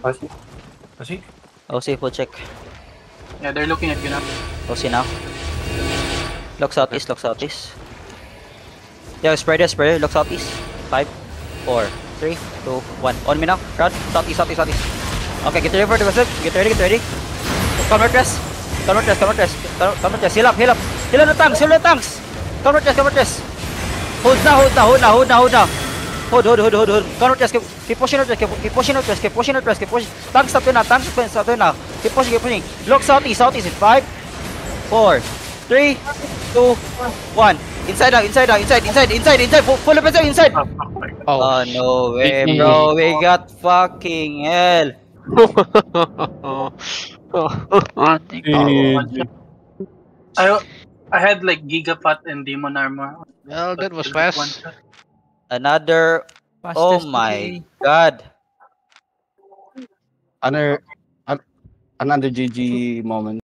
Kasi? OC, full check. Yeah, they're looking at you now. OC now. Look southeast, look southeast. Yeah, spread it, spread it. Look southeast. 5, 4, 3, 2, 1. On me now. Run. Southeast, southeast, southeast. Okay, get ready for the whistle. Get ready, get ready. Counter press. Counter press, counter press. Counter press. Heal up, heal up. Heal on the tanks, heal on the tanks. Counter press, counter press. Hold now, hold now, hold now, hold now, hold now. Hold. Counter press. Keep pushing out press, keep pushing out press, keep pushing out press, keep pushing. Tanks stop to now, tanks stop to now. Keep pushing, keep pushing. Look southeast, southeast in 5, 4, 3, 2, 1. Inside out, inside out, inside. Full of pressure inside. Oh no way, bro. We got fucking hell. I had like Gigapot and Demon Armor. Well, that was fast. Another. Oh my god. Another GG moment.